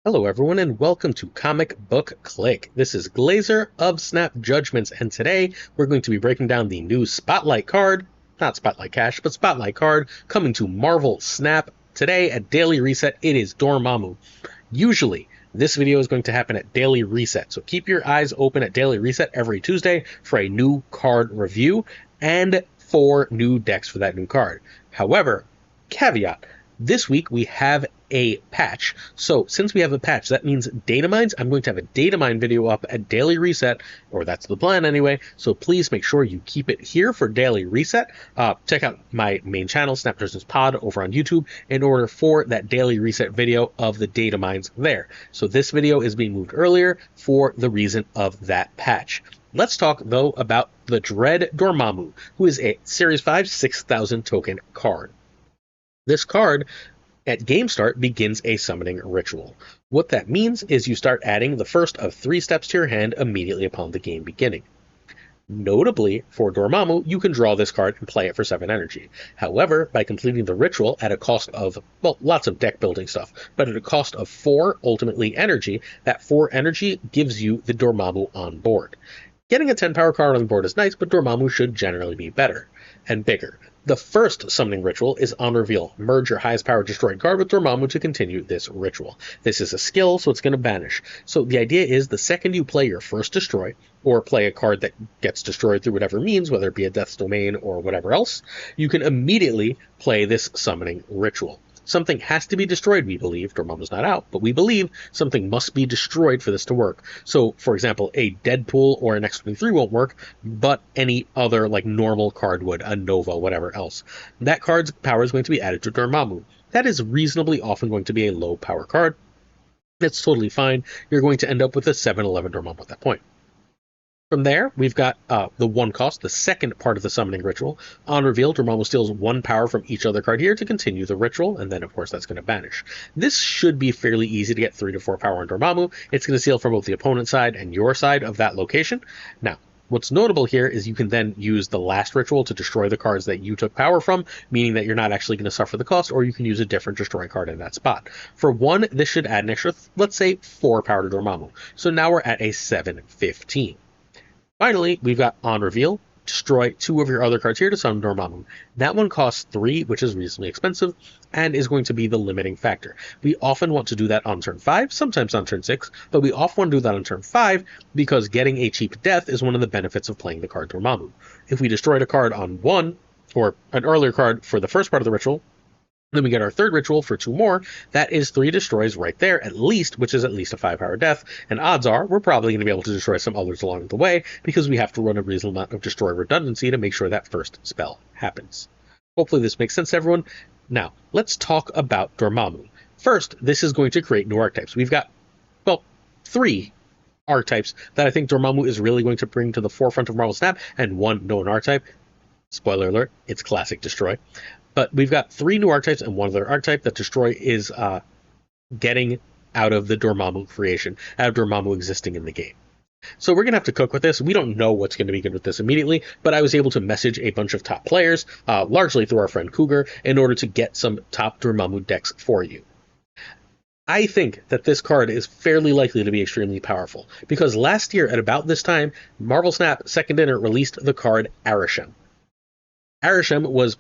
Hello everyone and welcome to Comic Book Click. This is Glazer of Snap Judgments, and today we're going to be breaking down the new Spotlight card, not Spotlight Cash, but Spotlight card coming to Marvel Snap. Today at Daily Reset, it is Dormammu. Usually, this video is going to happen at Daily Reset, so keep your eyes open at Daily Reset every Tuesday for a new card review and 4 new decks for that new card. However, caveat, this week we have a patch. So since we have a patch, that means data mines. I'm going to have a data mine video up at Daily Reset, or that's the plan anyway. So please make sure you keep it here for Daily Reset. Check out my main channel, SnapJudgeGlazer Pod, over on YouTube in order for that Daily Reset video of the data mines there. So this video is being moved earlier for the reason of that patch. Let's talk, though, about the Dread Dormammu, who is a Series 5 6,000 token card. This card, at game start, begins a summoning ritual. What that means is you start adding the first of 3 steps to your hand immediately upon the game beginning. Notably, for Dormammu, you can draw this card and play it for 7 energy. However, by completing the ritual at a cost of, well, lots of deck building stuff, but at a cost of 4 ultimately energy, that 4 energy gives you the Dormammu on board. Getting a 10 power card on the board is nice, but Dormammu should generally be better and bigger. The first summoning ritual is on reveal. Merge your highest power destroyed card with Dormammu to continue this ritual. This is a skill, so it's going to banish. So the idea is the second you play your first destroy, or play a card that gets destroyed through whatever means, whether it be a Death's Domain or whatever else, you can immediately play this summoning ritual. Something has to be destroyed, we believe. Dormammu's not out, but we believe something must be destroyed for this to work. So, for example, a Deadpool or an X-23 won't work, but any other, like, normal card would, a Nova, whatever else. That card's power is going to be added to Dormammu. That is reasonably often going to be a low power card. That's totally fine. You're going to end up with a 7-11 Dormammu at that point. From there, we've got the 1 cost, the second part of the summoning ritual. On reveal, Dormammu steals 1 power from each other card here to continue the ritual, and then, of course, that's going to banish. This should be fairly easy to get 3 to 4 power on Dormammu. It's going to steal from both the opponent's side and your side of that location. Now, what's notable here is you can then use the last ritual to destroy the cards that you took power from, meaning that you're not actually going to suffer the cost, or you can use a different destroy card in that spot. For 1, this should add an extra, let's say, 4 power to Dormammu. So now we're at a 7-15. Finally, we've got on reveal, destroy 2 of your other cards here to summon Dormammu. That one costs 3, which is reasonably expensive, and is going to be the limiting factor. We often want to do that on turn 5, sometimes on turn 6, but we often want to do that on turn 5 because getting a cheap death is one of the benefits of playing the card Dormammu. If we destroyed a card on 1, or an earlier card for the first part of the ritual, then we get our 3rd ritual for 2 more. That is 3 destroys right there, at least, which is at least a 5-power death. And odds are we're probably going to be able to destroy some others along the way because we have to run a reasonable amount of destroy redundancy to make sure that first spell happens. Hopefully this makes sense to everyone. Now, let's talk about Dormammu. First, this is going to create new archetypes. We've got, well, 3 archetypes that I think Dormammu is really going to bring to the forefront of Marvel Snap, and 1 known archetype. Spoiler alert, it's classic destroy. But we've got 3 new archetypes and 1 other archetype that destroy is getting out of the Dormammu creation, out of Dormammu existing in the game. So we're going to have to cook with this. We don't know what's going to be good with this immediately, but I was able to message a bunch of top players, largely through our friend Cougar, in order to get some top Dormammu decks for you. I think that this card is fairly likely to be extremely powerful, because last year at about this time, Marvel Snap Second Dinner released the card Arishem. Arishem was,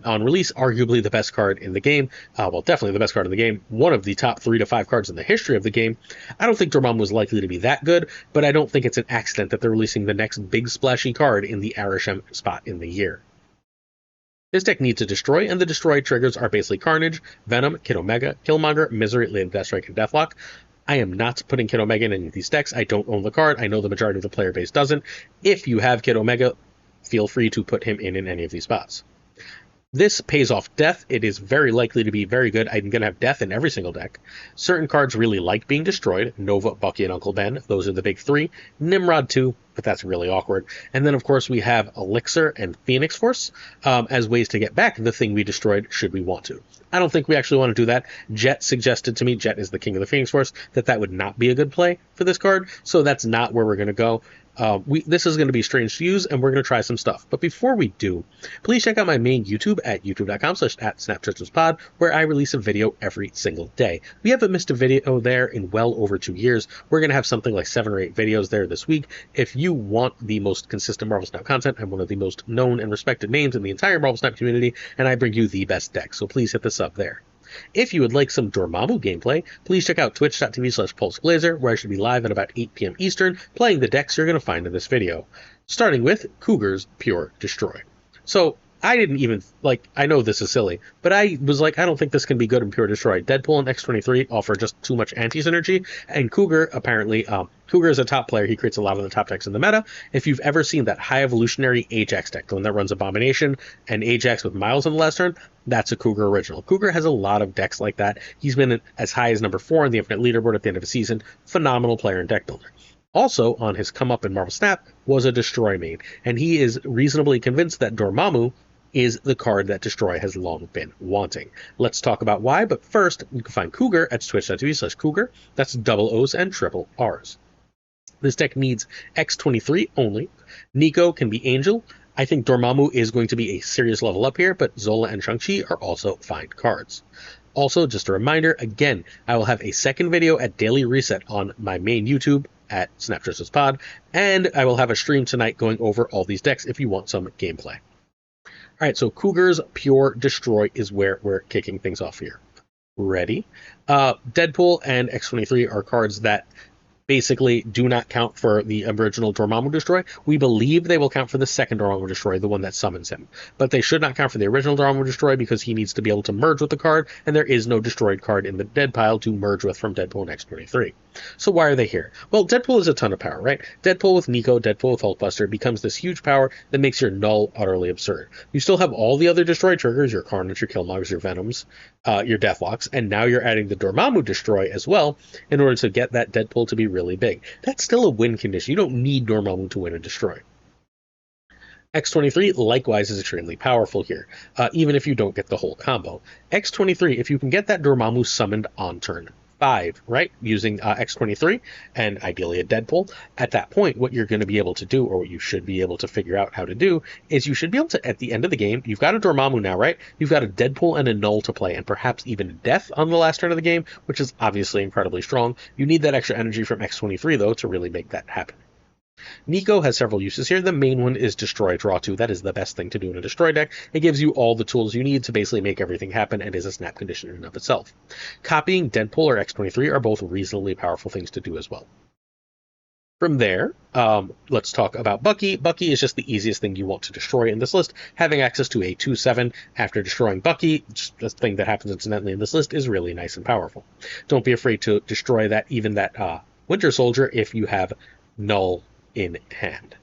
on release, arguably the best card in the game. Well, definitely the best card in the game. One of the top 3 to 5 cards in the history of the game. I don't think Dormammu was likely to be that good, but I don't think it's an accident that they're releasing the next big splashy card in the Arishem spot in the year. This deck needs to destroy, and the destroy triggers are basically Carnage, Venom, Kid Omega, Killmonger, Misery, Lady Deathstrike, and Deathlock. I am not putting Kid Omega in any of these decks. I don't own the card. I know the majority of the player base doesn't. If you have Kid Omega, feel free to put him in any of these spots. This pays off death. It is very likely to be very good. I'm going to have death in every single deck. Certain cards really like being destroyed. Nova, Bucky, and Uncle Ben. Those are the big 3. Nimrod too, but that's really awkward. And then, of course, we have Elixir and Phoenix Force as ways to get back the thing we destroyed should we want to. I don't think we actually want to do that. Jet suggested to me, Jet is the king of the Phoenix Force, that would not be a good play for this card, so that's not where we're going to go. This is going to be strange to use, and we're going to try some stuff. But before we do, please check out my main YouTube at youtube.com/@SnapJudgeGlazer, where I release a video every single day. We haven't missed a video there in well over 2 years. We're going to have something like 7 or 8 videos there this week. If you want the most consistent Marvel Snap content, I'm one of the most known and respected names in the entire Marvel Snap community, and I bring you the best deck, so please hit the sub there. If you would like some Dormammu gameplay, please check out twitch.tv/PulseGlazer, where I should be live at about 8 p.m. Eastern, playing the decks you're going to find in this video, starting with Cougar's Pure Destroy. So, I didn't even, I know this is silly, but I was like, I don't think this can be good in Pure Destroy. Deadpool and X-23 offer just too much anti-synergy, and Cougar, apparently, Cougar is a top player. He creates a lot of the top decks in the meta. If you've ever seen that high evolutionary Ajax deck, the one that runs Abomination and Ajax with Miles on the last turn, that's a Cougar original. Cougar has a lot of decks like that. He's been as high as number 4 on the Infinite Leaderboard at the end of the season. Phenomenal player and deck builder. Also, on his come up in Marvel Snap was a Destroy main, and he is reasonably convinced that Dormammu is the card that Destroy has long been wanting. Let's talk about why, but first, you can find Cougar at twitch.tv/Cougar. That's double O's and triple R's. This deck needs X-23 only. Nico can be Angel. I think Dormammu is going to be a serious level up here, but Zola and Shang-Chi are also fine cards. Also, just a reminder, again, I will have a second video at Daily Reset on my main YouTube at SnapJudgeGlazer, and I will have a stream tonight going over all these decks if you want some gameplay. Alright, so Cougar's Pure Destroy is where we're kicking things off here. Ready? Deadpool and X-23 are cards that basically do not count for the original Dormammu Destroy. We believe they will count for the second Dormammu Destroy, the one that summons him. But they should not count for the original Dormammu Destroy because he needs to be able to merge with the card, and there is no destroyed card in the dead pile to merge with from Deadpool and X-23. So why are they here? Well, Deadpool is a ton of power, right? Deadpool with Nico, Deadpool with Hulkbuster becomes this huge power that makes your null utterly absurd. You still have all the other Destroy triggers, your Carnage, your Killmongs, your Venoms, your Deathlocks, and now you're adding the Dormammu Destroy as well in order to get that Deadpool to be really big. That's still a win condition. You don't need Dormammu to win a Destroy. X-23 likewise is extremely powerful here, even if you don't get the whole combo. X-23, if you can get that Dormammu summoned on turn 5, right, using X-23 and ideally a Deadpool, at that point what you're going to be able to do, or what you should be able to figure out how to do, is you should be able to, at the end of the game, you've got a Dormammu now, right? You've got a Deadpool and a Null to play, and perhaps even Death on the last turn of the game, which is obviously incredibly strong. You need that extra energy from X-23, though, to really make that happen. Nico has several uses here. The main one is Destroy Draw 2. That is the best thing to do in a Destroy deck. It gives you all the tools you need to basically make everything happen and is a snap condition in and of itself. Copying Deadpool or X-23 are both reasonably powerful things to do as well. From there, let's talk about Bucky. Bucky is just the easiest thing you want to destroy in this list. Having access to a 2/7 after destroying Bucky, just a thing that happens incidentally in this list, is really nice and powerful. Don't be afraid to destroy that, even that Winter Soldier, if you have Null in hand.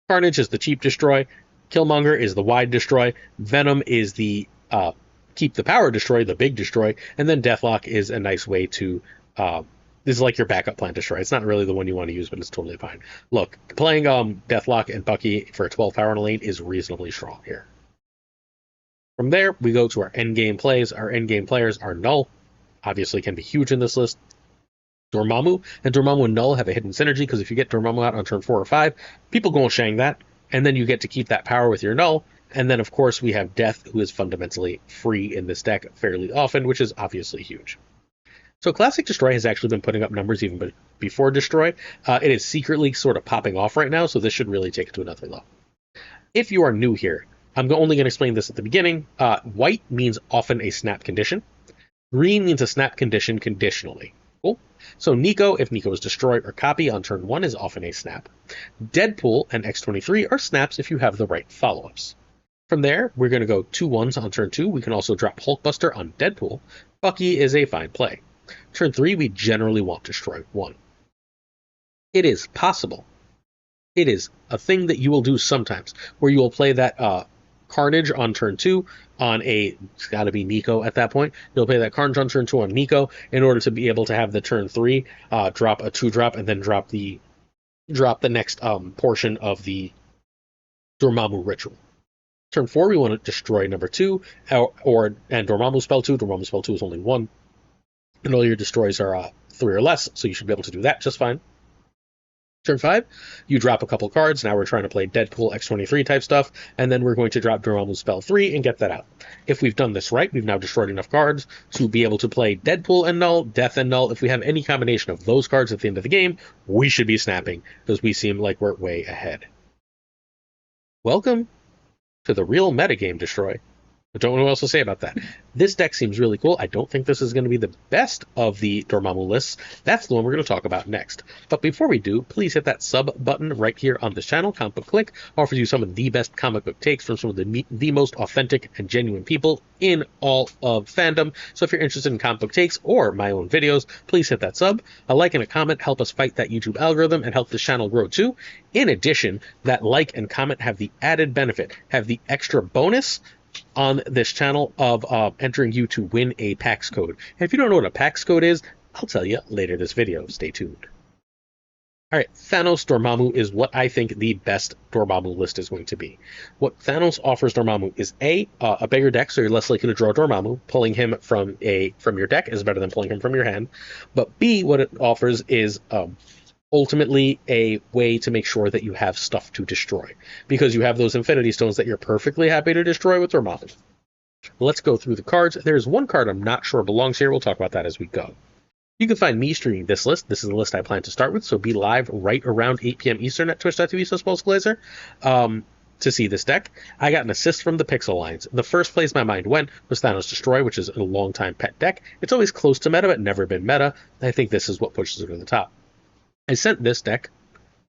Carnage is the cheap destroy. Killmonger is the wide destroy. Venom is the keep the power destroy, the big destroy. And then Deathlock is a nice way to this is like your backup plan destroy. It's not really the one you want to use, but it's totally fine. Look, playing Deathlock and Bucky for a 12 power in a lane is reasonably strong here. From there, we go to our endgame plays. Our endgame players are Null. Obviously can be huge in this list. Dormammu, and Dormammu and Null have a hidden synergy, because if you get Dormammu out on turn 4 or 5, people go Shang that, and then you get to keep that power with your Null, and then of course we have Death, who is fundamentally free in this deck fairly often, which is obviously huge. So Classic Destroy has actually been putting up numbers even before Destroy. It is secretly sort of popping off right now, so this should really take it to another level. If you are new here, I'm only going to explain this at the beginning. White means often a snap condition. Green means a snap condition conditionally. Cool. So Nico, if Nico is destroy or copy on turn 1, is often a snap. Deadpool and X-23 are snaps if you have the right follow-ups. From there, we're going to go 2/1s on turn 2. We can also drop Hulkbuster on Deadpool. Bucky is a fine play. Turn 3, we generally want Destroy 1. It is possible. It is a thing that you will do sometimes, where you will play that Carnage on turn 2 on it's got to be Nico at that point. You'll play that Carnage on turn 2 on Nico in order to be able to have the turn 3 drop a 2-drop and then drop the next portion of the Dormammu ritual. Turn 4, we want to destroy number 2 and Dormammu spell 2. Dormammu spell 2 is only 1. And all your destroys are 3 or less, so you should be able to do that just fine. Turn 5, you drop a couple cards. Now we're trying to play Deadpool X23 type stuff, and then we're going to drop Dormammu spell 3 and get that out. If we've done this right, we've now destroyed enough cards to be able to play Deadpool and Null, Death and Null. If we have any combination of those cards at the end of the game, we should be snapping, because we seem like we're way ahead. Welcome to the real metagame, Destroy. I don't know what else to say about that. This deck seems really cool. I don't think this is going to be the best of the Dormammu lists. That's the one we're going to talk about next. But before we do, please hit that sub button right here on this channel. Comic Book Click offers you some of the best comic book takes from some of the most authentic and genuine people in all of fandom. So if you're interested in comic book takes or my own videos, please hit that sub. A like and a comment help us fight that YouTube algorithm and help this channel grow too. In addition, that like and comment have the added benefit, have the extra bonus on this channel of entering you to win a PAX code. And if you don't know what a PAX code is, I'll tell you later this video. Stay tuned. All right, Thanos Dormammu is what I think the best Dormammu list is going to be. What Thanos offers Dormammu is a bigger deck, so you're less likely to draw Dormammu. Pulling him from your deck is better than pulling him from your hand. But B, what it offers is ultimately a way to make sure that you have stuff to destroy, because you have those Infinity Stones that you're perfectly happy to destroy with Dormammu. Let's go through the cards. There's one card I'm not sure belongs here. We'll talk about that as we go. You can find me streaming this list. This is the list I plan to start with, so be live right around 8 p.m. Eastern at twitch.tv/BlueSky to see this deck. I got an assist from the Pixel Lines. The first place my mind went was Thanos Destroy, which is a long-time pet deck. It's always close to meta, but never been meta. I think this is what pushes it to the top. I sent this deck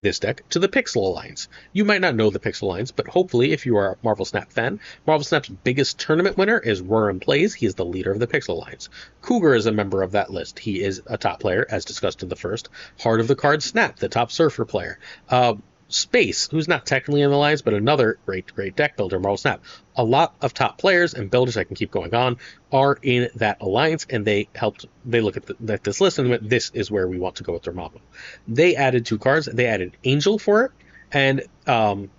to the Pixel Alliance. You might not know the Pixel Alliance, but hopefully if you are a Marvel Snap fan, Marvel Snap's biggest tournament winner is Worm Plays. He is the leader of the Pixel Alliance. Cougar is a member of that list. He is a top player, as discussed in the first. Heart of the Card Snap, the top surfer player. Space, who's not technically in the Alliance, but another great deck builder, Marvel Snap. A lot of top players and builders, I can keep going on, are in that Alliance, and they look at this list and went, this is where we want to go with Dormammu. They added 2 cards. They added Angel for it, and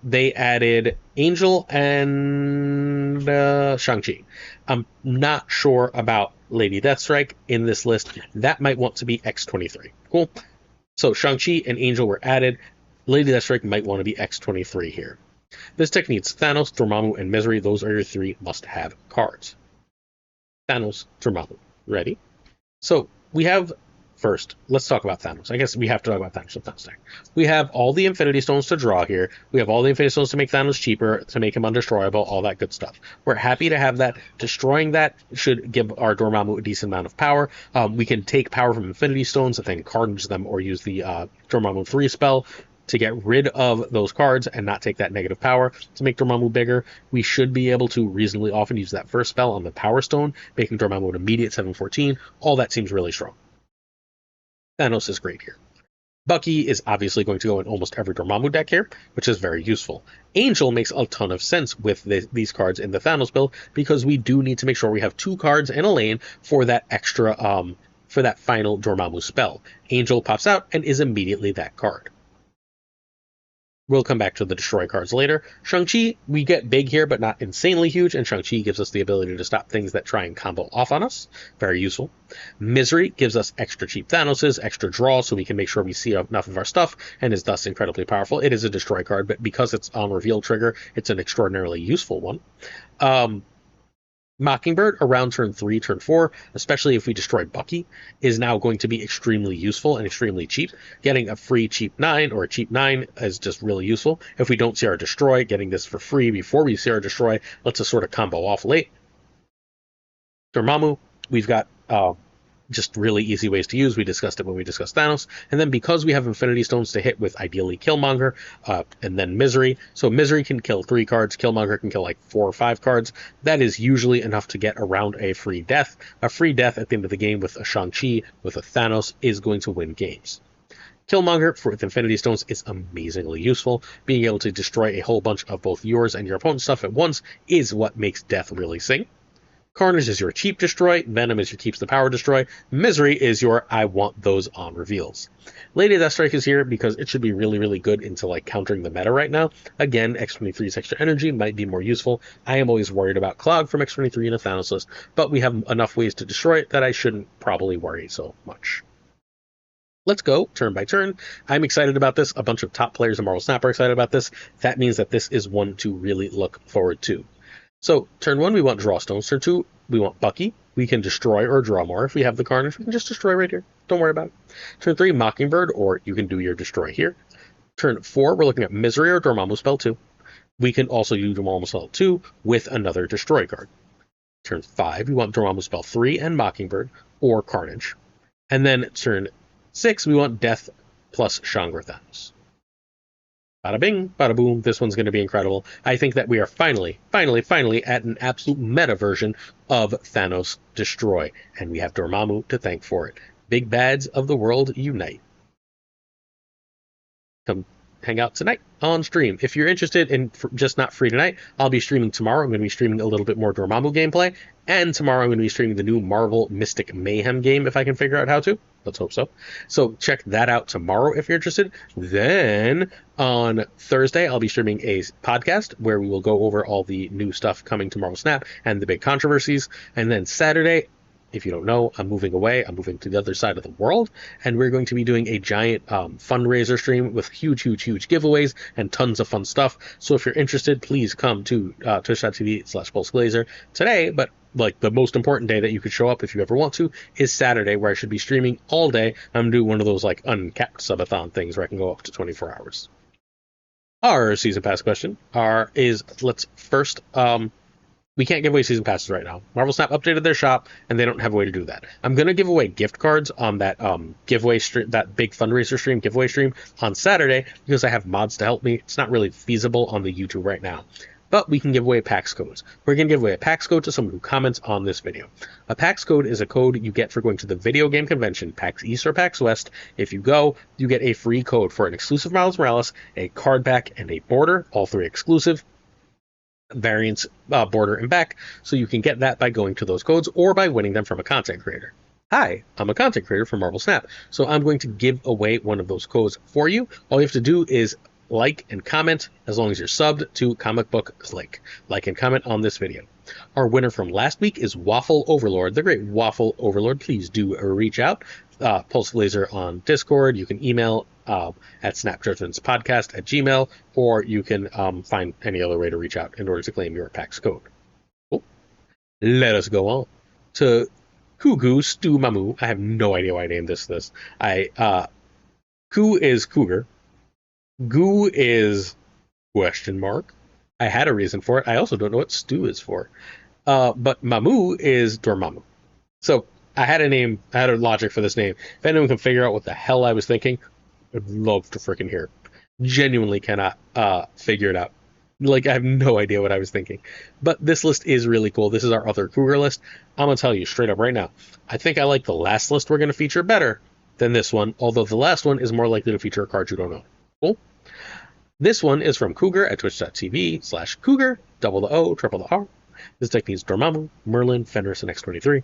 they added Angel and Shang-Chi. I'm not sure about Lady Deathstrike in this list. That might want to be X23. Cool. So Shang-Chi and Angel were added. Lady Deathstrike might want to be X23 here. This deck needs Thanos, Dormammu, and Misery. Those are your 3 must-have cards. Thanos, Dormammu. Ready? So we have, first, let's talk about Thanos. I guess we have to talk about Thanos with Thanos deck. We have all the Infinity Stones to draw here. We have all the Infinity Stones to make Thanos cheaper, to make him undestroyable, all that good stuff. We're happy to have that. Destroying that should give our Dormammu a decent amount of power. We can take power from Infinity Stones and then carnage them, or use the Dormammu 3 spell to get rid of those cards and not take that negative power to make Dormammu bigger. We should be able to reasonably often use that first spell on the Power Stone, making Dormammu an immediate 714. All that seems really strong. Thanos is great here. Bucky is obviously going to go in almost every Dormammu deck here, which is very useful. Angel makes a ton of sense with these cards in the Thanos build, because we do need to make sure we have 2 cards in a lane for that extra, for that final Dormammu spell. Angel pops out and is immediately that card. We'll come back to the destroy cards later. Shang-Chi, we get big here, but not insanely huge, and Shang-Chi gives us the ability to stop things that try and combo off on us. Very useful. Misery gives us extra cheap Thanoses, extra draw, so we can make sure we see enough of our stuff, and is thus incredibly powerful. It is a destroy card, but because it's on reveal trigger, it's an extraordinarily useful one. Mockingbird around turn 3, turn 4, especially if we destroy Bucky, is now going to be extremely useful and extremely cheap. Getting a free cheap 9 or a cheap 9 is just really useful. If we don't see our destroy, getting this for free before we see our destroy lets us sort of combo off late. Dormammu, we've got just really easy ways to use. We discussed it when we discussed Thanos. And then because we have Infinity Stones to hit with ideally Killmonger, and then Misery. So Misery can kill 3 cards. Killmonger can kill like 4 or 5 cards. That is usually enough to get around a free death. A free death at the end of the game with a Shang-Chi, with a Thanos, is going to win games. Killmonger with Infinity Stones is amazingly useful. Being able to destroy a whole bunch of both yours and your opponent's stuff at once is what makes death really sing. Carnage is your cheap destroy. Venom is your keeps the power destroy. Misery is your I want those on reveals. Lady Deathstrike is here because it should be really, really good into like countering the meta right now. Again, X23's extra energy might be more useful. I am always worried about Clog from X23 in a Thanos list, but we have enough ways to destroy it that I shouldn't probably worry so much. Let's go turn by turn. I'm excited about this. A bunch of top players in Marvel Snap are excited about this. That means that this is one to really look forward to. So turn 1, we want draw stones. Turn 2, we want Bucky. We can destroy or draw more. If we have the Carnage, we can just destroy right here. Don't worry about it. Turn 3, Mockingbird, or you can do your destroy here. Turn 4, we're looking at Misery or Dormammu spell 2. We can also use Dormammu spell 2 with another destroy card. Turn 5, we want Dormammu spell 3 and Mockingbird, or Carnage. And then turn 6, we want Death plus Shangri Thanos. Bada bing, bada boom, this one's going to be incredible. I think that we are finally at an absolute meta version of Thanos Destroy, and we have Dormammu to thank for it. Big bads of the world unite. Come hang out tonight on stream. If you're interested in just not free tonight, I'll be streaming tomorrow. I'm going to be streaming a little bit more Dormammu gameplay, and tomorrow I'm going to be streaming the new Marvel Mystic Mayhem game if I can figure out how to. Let's hope so. So check that out tomorrow if you're interested. Then on Thursday, I'll be streaming a podcast where we will go over all the new stuff coming to Marvel Snap and the big controversies. And then Saturday, if you don't know, I'm moving away. I'm moving to the other side of the world, and we're going to be doing a giant fundraiser stream with huge giveaways and tons of fun stuff. So if you're interested, please come to twitch.tv/BlueSky today. But like the most important day that you could show up if you ever want to is Saturday, where I should be streaming all day. I'm gonna do one of those like uncapped subathon things where I can go up to 24 hours. Our season pass question is let's first we can't give away season passes right now. Marvel Snap updated their shop, and they don't have a way to do that. I'm going to give away gift cards on that giveaway stream, that big fundraiser stream, giveaway stream on Saturday, because I have mods to help me. It's not really feasible on the YouTube right now. But we can give away PAX codes. We're going to give away a PAX code to someone who comments on this video. A PAX code is a code you get for going to the video game convention, PAX East or PAX West. If you go, you get a free code for an exclusive Miles Morales, a card back, and a border, all 3 exclusive. Variants, border, and back, so you can get that by going to those codes or by winning them from a content creator. Hi, I'm a content creator for Marvel Snap, so I'm going to give away one of those codes for you. All you have to do is like and comment, as long as you're subbed to Comic Book Click. Like and comment on this video. Our winner from last week is Waffle Overlord, the great Waffle Overlord. Please do reach out. PulseGlazer on Discord. You can email at snapjudgmentspodcast@gmail, or you can find any other way to reach out in order to claim your PAX code. Cool. Let us go on to Cougar Dormammu. I have no idea why I named this. Ku is Cougar. Goo is question mark. I had a reason for it. I also don't know what stew is for. But Mamu is Dormammu. So I had a logic for this name. If anyone can figure out what the hell I was thinking, I'd love to freaking hear it. Genuinely cannot figure it out. Like, I have no idea what I was thinking. But this list is really cool. This is our other Cougar list. I'm going to tell you straight up right now. I think I like the last list we're going to feature better than this one, although the last one is more likely to feature a card you don't know. Cool? This one is from Cougar at twitch.tv/Cougar, double the O, triple the R. This deck needs Dormammu, Merlin, Fenris, and X23.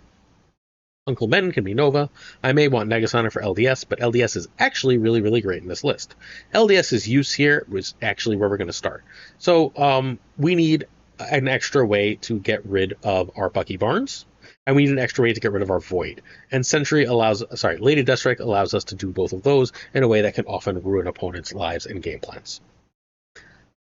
Uncle Ben can be Nova. I may want Negasonic for LDS, but LDS is actually really great in this list. LDS's use here was actually where we're going to start. So we need an extra way to get rid of our Bucky Barnes, and we need an extra way to get rid of our Void. And Lady Deathstrike allows us to do both of those in a way that can often ruin opponents' lives and game plans.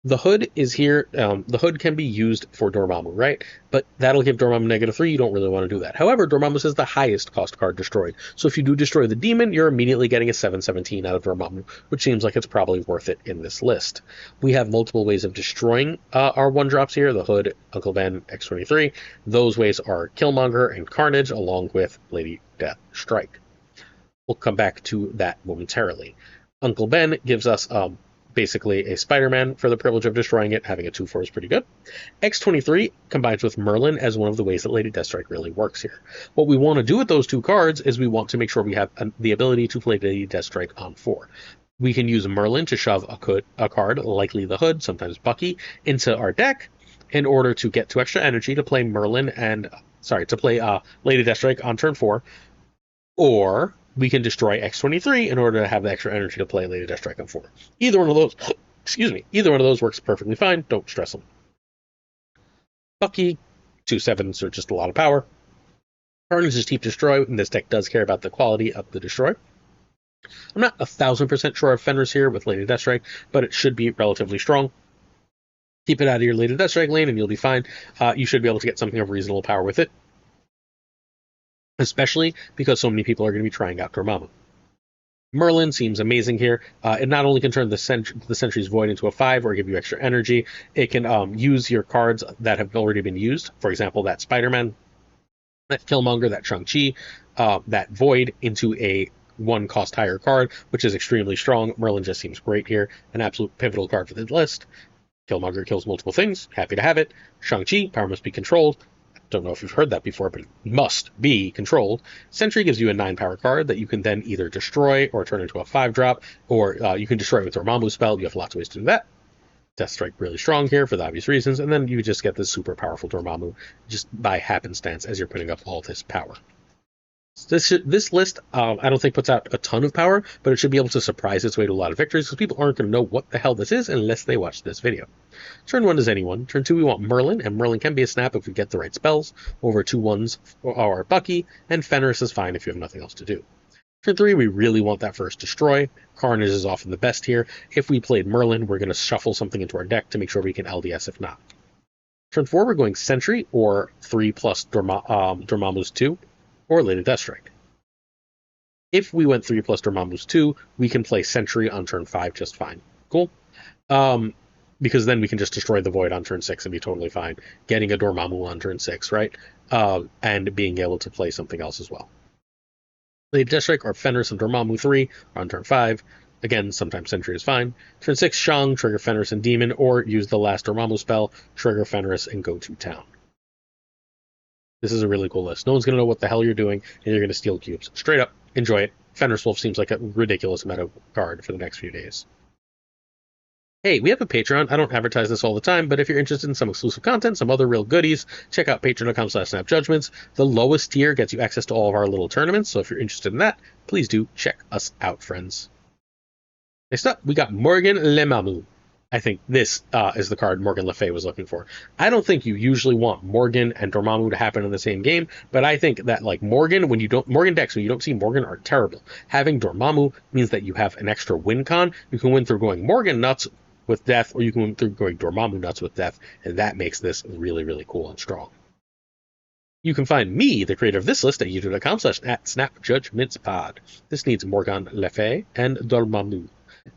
The hood is here. The hood can be used for Dormammu, right? But that'll give Dormammu -3. You don't really want to do that. However, Dormammu is the highest cost card destroyed. So if you do destroy the demon, you're immediately getting a 7/17 out of Dormammu, which seems like it's probably worth it in this list. We have multiple ways of destroying our 1-drops here. The hood, Uncle Ben, X23. Those ways are Killmonger and Carnage, along with Lady Deathstrike. We'll come back to that momentarily. Uncle Ben gives us basically a Spider-Man for the privilege of destroying it. Having a 2/4 is pretty good. X23 combines with Merlin as one of the ways that Lady Deathstrike really works here. What we want to do with those 2 cards is we want to make sure we have the ability to play Lady Deathstrike on 4. We can use Merlin to shove a card, likely the Hood, sometimes Bucky, into our deck in order to get 2 extra energy to play Lady Deathstrike on turn 4, or we can destroy X23 in order to have the extra energy to play Lady Deathstrike on 4. Either one of those, either one of those works perfectly fine. Don't stress them. Bucky, 2 7s are just a lot of power. Carnage is cheap to destroy, and this deck does care about the quality of the destroy. I'm not 1,000% sure of Fenris here with Lady Deathstrike, but it should be relatively strong. Keep it out of your Lady Deathstrike lane and you'll be fine. You should be able to get something of reasonable power with it, especially because so many people are going to be trying out Dormammu. Merlin seems amazing here. It not only can turn the Sentry's Void into a 5 or give you extra energy, it can use your cards that have already been used. For example, that Spider-Man, that Killmonger, that Shang-Chi, that Void into a 1 cost higher card, which is extremely strong. Merlin just seems great here. An absolute pivotal card for the list. Killmonger kills multiple things. Happy to have it. Shang-Chi, power must be controlled. Don't know if you've heard that before, but it must be controlled. Sentry gives you a 9 power card that you can then either destroy or turn into a 5-drop, or you can destroy it with Dormammu spell. You have lots of ways to do that. Deathstrike really strong here for the obvious reasons, and then you just get this super powerful Dormammu just by happenstance as you're putting up all this power. This list, I don't think puts out a ton of power, but it should be able to surprise its way to a lot of victories because people aren't going to know what the hell this is unless they watch this video. Turn 1 is anyone. Turn 2 we want Merlin, and Merlin can be a snap if we get the right spells. Over 2 1s are Bucky, and Fenris is fine if you have nothing else to do. Turn 3 we really want that first destroy. Carnage is often the best here. If we played Merlin, we're going to shuffle something into our deck to make sure we can LDS if not. Turn 4 we're going Sentry, or 3 plus Dormammu's 2. Or Lady Deathstrike. If we went 3 plus Dormammu's 2, we can play Sentry on turn 5 just fine. Cool? Because then we can just destroy the Void on turn 6 and be totally fine. Getting a Dormammu on turn 6, right? And being able to play something else as well. Lady Deathstrike or Fenris and Dormammu 3 on turn 5. Again, sometimes Sentry is fine. Turn 6, Shang, trigger Fenris and Demon, or use the last Dormammu spell, trigger Fenris, and go to town. This is a really cool list. No one's going to know what the hell you're doing, and you're going to steal cubes. Straight up, enjoy it. Fenris Wolf seems like a ridiculous meta card for the next few days. Hey, we have a Patreon. I don't advertise this all the time, but if you're interested in some exclusive content, some other real goodies, check out patreon.com/snapjudgments. The lowest tier gets you access to all of our little tournaments, so if you're interested in that, please do check us out, friends. Next up, we got Morgan Le Mamu. I think this is the card Morgan Le Fay was looking for. I don't think you usually want Morgan and Dormammu to happen in the same game, but I think that like Morgan decks when you don't see Morgan are terrible. Having Dormammu means that you have an extra win con. You can win through going Morgan nuts with death, or you can win through going Dormammu nuts with death, and that makes this really, really cool and strong. You can find me, the creator of this list, at youtube.com/@SnapJudgementsPod. This needs Morgan Le Fay and Dormammu.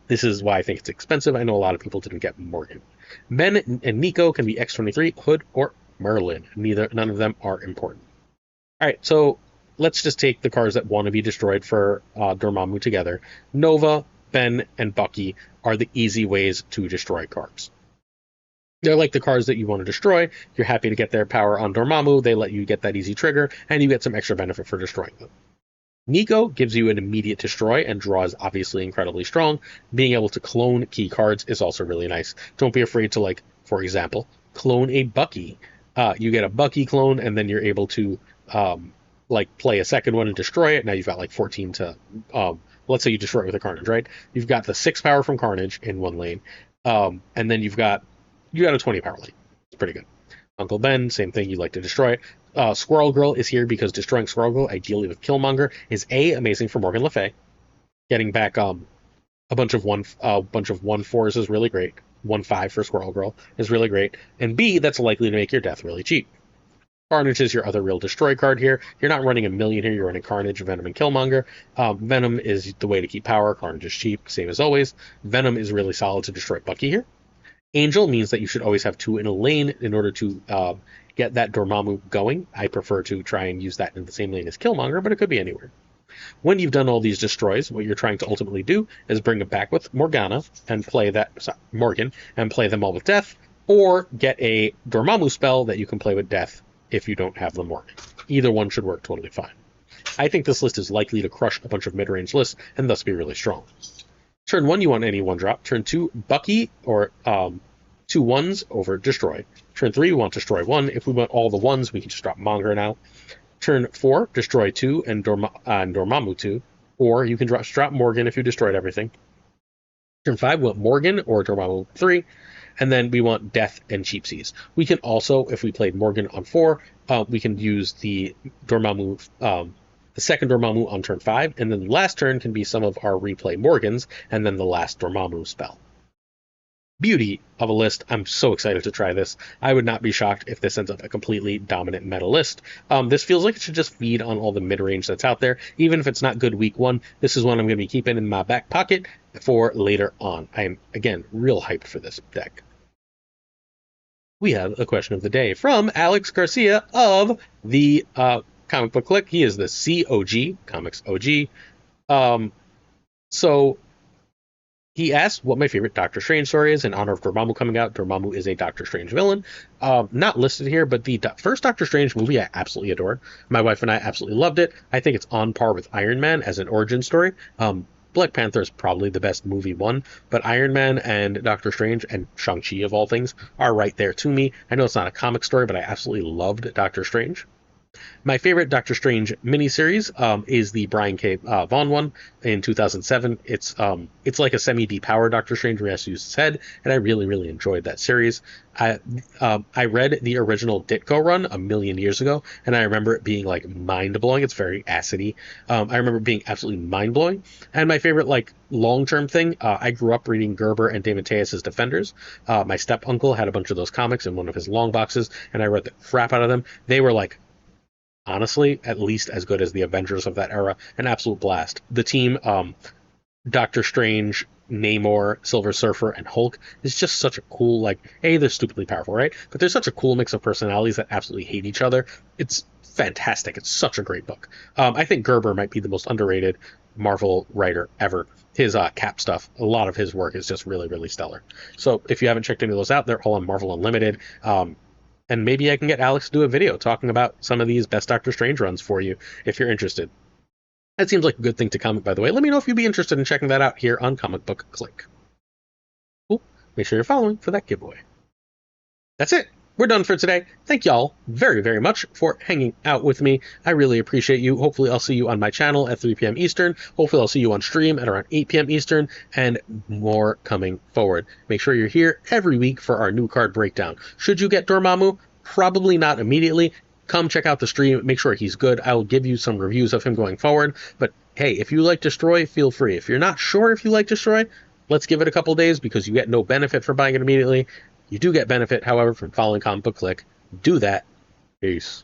This is why I think it's expensive. I know a lot of people didn't get Morgan. Ben and Nico can be X23, Hood, or Merlin. None of them are important. All right, so let's just take the cards that want to be destroyed for Dormammu together. Nova, Ben, and Bucky are the easy ways to destroy cards. They're like the cards that you want to destroy. You're happy to get their power on Dormammu. They let you get that easy trigger, and you get some extra benefit for destroying them. Nico gives you an immediate destroy, and draw is obviously incredibly strong. Being able to clone key cards is also really nice. Don't be afraid to, like, for example, clone a Bucky. You get a Bucky clone, and then you're able to, play a second one and destroy it. Now you've got, 14 to, let's say you destroy it with a Carnage, right? You've got the 6 power from Carnage in one lane, and then you got a 20 power lane. It's pretty good. Uncle Ben, same thing, you like to destroy it. Squirrel Girl is here because destroying Squirrel Girl, ideally with Killmonger, is amazing for Morgan Le Fay. Getting back a bunch of 1/4s is really great. 1/5 for Squirrel Girl is really great. And B, that's likely to make your death really cheap. Carnage is your other real destroy card here. You're not running a million here, you're running Carnage, Venom, and Killmonger. Venom is the way to keep power. Carnage is cheap, same as always. Venom is really solid to destroy Bucky here. Angel means that you should always have 2 in a lane in order to get that Dormammu going. I prefer to try and use that in the same lane as Killmonger, but it could be anywhere. When you've done all these destroys, what you're trying to ultimately do is bring it back with Morgan and play them all with death, or get a Dormammu spell that you can play with death if you don't have the Morgan. Either one should work totally fine. I think this list is likely to crush a bunch of mid-range lists and thus be really strong. Turn 1, you want any 1-drop. Turn 2, Bucky, or 2 1s over destroy. Turn 3, we want destroy 1. If we want all the 1s, we can just drop Monger now. Turn 4, destroy 2 and Dormammu 2. Or you can drop Morgan if you destroyed everything. Turn 5, we want Morgan or Dormammu 3. And then we want Death and Cheapsies. We can also, if we played Morgan on 4, we can use the Dormammu the second Dormammu on turn 5, and then the last turn can be some of our replay Morgans, and then the last Dormammu spell. Beauty of a list. I'm so excited to try this. I would not be shocked if this ends up a completely dominant meta list. This feels like it should just feed on all the mid-range that's out there. Even if it's not good week 1, this is one I'm going to be keeping in my back pocket for later on. I'm, again, real hyped for this deck. We have a question of the day from Alex Garcia of the Comic Book Click. He is the COG, Comics OG. So he asked what my favorite Doctor Strange story is in honor of Dormammu coming out. Dormammu is a Doctor Strange villain. Not listed here, but the first Doctor Strange movie I absolutely adored. My wife and I absolutely loved it. I think it's on par with Iron Man as an origin story. Black Panther is probably the best movie one, but Iron Man and Doctor Strange and Shang-Chi, of all things, are right there to me. I know it's not a comic story, but I absolutely loved Doctor Strange. My favorite Doctor Strange miniseries is the Brian K. Vaughan one in 2007. It's like a semi-depowered Doctor Strange where he has to use his head, and I really, really enjoyed that series. I read the original Ditko run a million years ago, and I remember it being like mind-blowing. It's very acidy. I remember it being absolutely mind-blowing. And my favorite like long-term thing, I grew up reading Gerber and DeMatteis's Defenders. My step-uncle had a bunch of those comics in one of his long boxes, and I read the crap out of them. They were like, honestly, at least as good as the Avengers of that era. An absolute blast. The team, Doctor Strange, Namor, Silver Surfer, and Hulk is just such a cool, like, they're stupidly powerful, right? But there's such a cool mix of personalities that absolutely hate each other. It's fantastic. It's such a great book. I think Gerber might be the most underrated Marvel writer ever. His Cap stuff, a lot of his work is just really, really stellar. So if you haven't checked any of those out, they're all on Marvel Unlimited. And maybe I can get Alex to do a video talking about some of these best Doctor Strange runs for you if you're interested. That seems like a good thing to comment, by the way. Let me know if you'd be interested in checking that out here on Comic Book Click. Cool. Make sure you're following for that giveaway. That's it. We're done for today. Thank y'all very, very much for hanging out with me. I really appreciate you. Hopefully I'll see you on my channel at 3 p.m. Eastern. Hopefully I'll see you on stream at around 8 p.m. Eastern, and more coming forward. Make sure you're here every week for our new card breakdown. Should you get Dormammu? Probably not immediately. Come check out the stream. Make sure he's good. I will give you some reviews of him going forward. But hey, if you like Destroy, feel free. If you're not sure if you like Destroy, let's give it a couple days because you get no benefit from buying it immediately. You do get benefit, however, from following Comic Book Click. Do that. Peace.